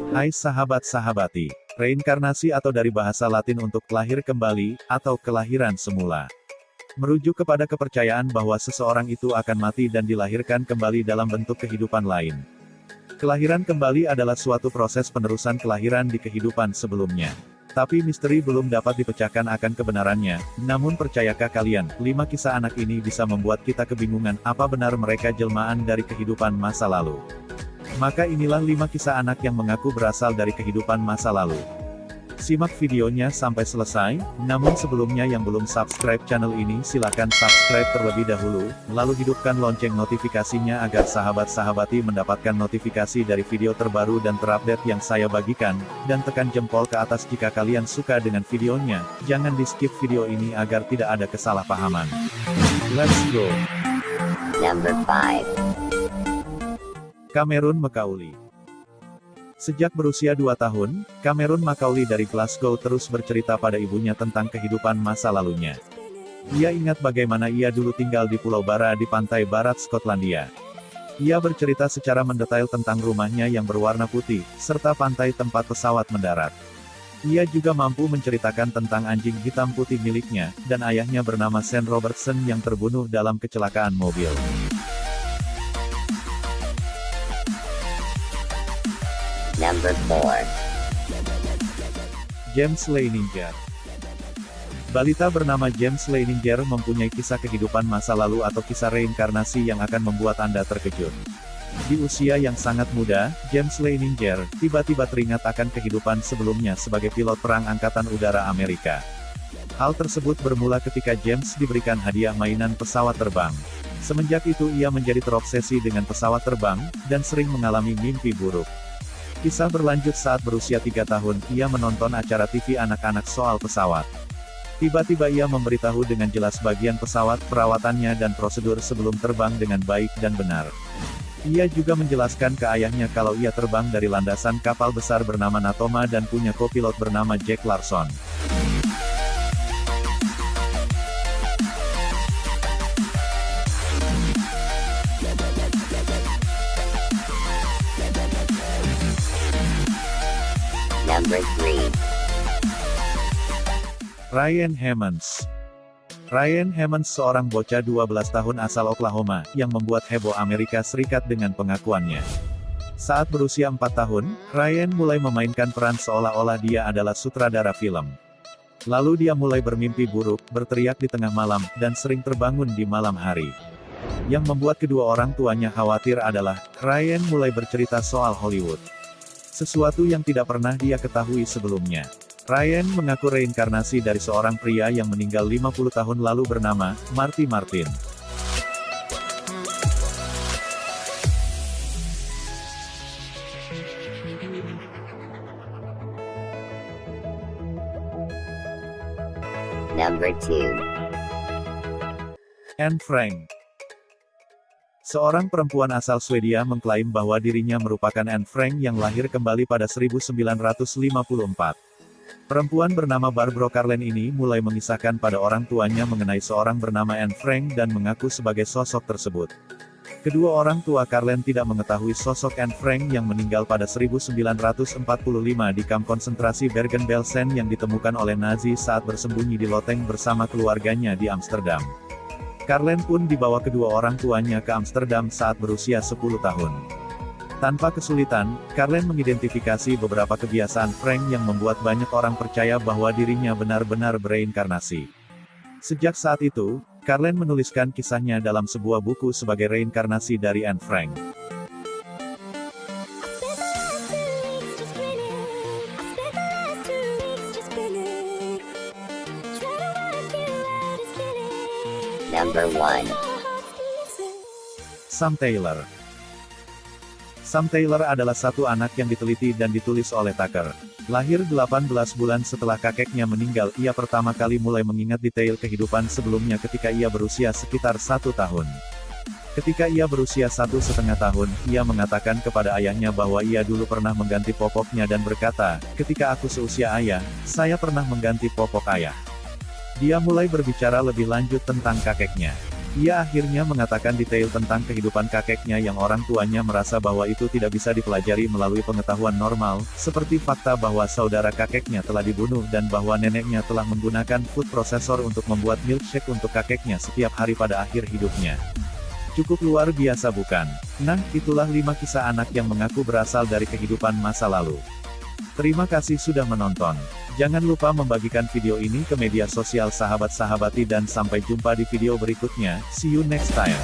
Hai sahabat-sahabati, reinkarnasi atau dari bahasa Latin untuk lahir kembali, atau kelahiran semula. Merujuk kepada kepercayaan bahwa seseorang itu akan mati dan dilahirkan kembali dalam bentuk kehidupan lain. Kelahiran kembali adalah suatu proses penerusan kelahiran di kehidupan sebelumnya. Tapi misteri belum dapat dipecahkan akan kebenarannya, namun percayakah kalian, 5 kisah anak ini bisa membuat kita kebingungan, apa benar mereka jelmaan dari kehidupan masa lalu? Maka inilah 5 kisah anak yang mengaku berasal dari kehidupan masa lalu. Simak videonya sampai selesai, namun sebelumnya yang belum subscribe channel ini silakan subscribe terlebih dahulu, lalu hidupkan lonceng notifikasinya agar sahabat-sahabati mendapatkan notifikasi dari video terbaru dan terupdate yang saya bagikan, dan tekan jempol ke atas jika kalian suka dengan videonya, jangan di skip video ini agar tidak ada kesalahpahaman. Let's go! Number 5. Cameron Macaulay. Sejak berusia 2 tahun, Cameron Macaulay dari Glasgow terus bercerita pada ibunya tentang kehidupan masa lalunya. Ia ingat bagaimana ia dulu tinggal di Pulau Bara di pantai barat Skotlandia. Ia bercerita secara mendetail tentang rumahnya yang berwarna putih, serta pantai tempat pesawat mendarat. Ia juga mampu menceritakan tentang anjing hitam putih miliknya, dan ayahnya bernama Sean Robertson yang terbunuh dalam kecelakaan mobil. Number 4. James Leininger. Balita bernama James Leininger mempunyai kisah kehidupan masa lalu atau kisah reinkarnasi yang akan membuat Anda terkejut. Di usia yang sangat muda, James Leininger tiba-tiba teringat akan kehidupan sebelumnya sebagai pilot perang Angkatan Udara Amerika. Hal tersebut bermula ketika James diberikan hadiah mainan pesawat terbang. Semenjak itu ia menjadi terobsesi dengan pesawat terbang, dan sering mengalami mimpi buruk. Kisah berlanjut saat berusia 3 tahun, ia menonton acara TV anak-anak soal pesawat. Tiba-tiba ia memberitahu dengan jelas bagian pesawat, perawatannya dan prosedur sebelum terbang dengan baik dan benar. Ia juga menjelaskan ke ayahnya kalau ia terbang dari landasan kapal besar bernama Natoma dan punya kopilot bernama Jack Larson. Number 3. Ryan Hemmons. Ryan Hemmons seorang bocah 12 tahun asal Oklahoma, yang membuat heboh Amerika Serikat dengan pengakuannya. Saat berusia 4 tahun, Ryan mulai memainkan peran seolah-olah dia adalah sutradara film. Lalu dia mulai bermimpi buruk, berteriak di tengah malam, dan sering terbangun di malam hari. Yang membuat kedua orang tuanya khawatir adalah, Ryan mulai bercerita soal Hollywood. Sesuatu yang tidak pernah dia ketahui sebelumnya. Ryan mengaku reinkarnasi dari seorang pria yang meninggal 50 tahun lalu bernama Marty Martin. Number 2. Anne Frank. Seorang perempuan asal Swedia mengklaim bahwa dirinya merupakan Anne Frank yang lahir kembali pada 1954. Perempuan bernama Barbro Carlen ini mulai mengisahkan pada orang tuanya mengenai seorang bernama Anne Frank dan mengaku sebagai sosok tersebut. Kedua orang tua Carlen tidak mengetahui sosok Anne Frank yang meninggal pada 1945 di kamp konsentrasi Bergen-Belsen yang ditemukan oleh Nazi saat bersembunyi di loteng bersama keluarganya di Amsterdam. Carlen pun dibawa kedua orang tuanya ke Amsterdam saat berusia 10 tahun. Tanpa kesulitan, Carlen mengidentifikasi beberapa kebiasaan Frank yang membuat banyak orang percaya bahwa dirinya benar-benar bereinkarnasi. Sejak saat itu, Carlen menuliskan kisahnya dalam sebuah buku sebagai reinkarnasi dari Anne Frank. Number 1. Sam Taylor. Sam Taylor adalah satu anak yang diteliti dan ditulis oleh Tucker. Lahir 18 bulan setelah kakeknya meninggal, ia pertama kali mulai mengingat detail kehidupan sebelumnya ketika ia berusia sekitar 1 tahun. Ketika ia berusia 1,5 tahun, ia mengatakan kepada ayahnya bahwa ia dulu pernah mengganti popoknya dan berkata, "Ketika aku seusia ayah, saya pernah mengganti popok ayah." Dia mulai berbicara lebih lanjut tentang kakeknya. Ia akhirnya mengatakan detail tentang kehidupan kakeknya yang orang tuanya merasa bahwa itu tidak bisa dipelajari melalui pengetahuan normal, seperti fakta bahwa saudara kakeknya telah dibunuh dan bahwa neneknya telah menggunakan food processor untuk membuat milkshake untuk kakeknya setiap hari pada akhir hidupnya. Cukup luar biasa bukan? Nah, itulah 5 kisah anak yang mengaku berasal dari kehidupan masa lalu. Terima kasih sudah menonton. Jangan lupa membagikan video ini ke media sosial sahabat-sahabati dan sampai jumpa di video berikutnya. See you next time.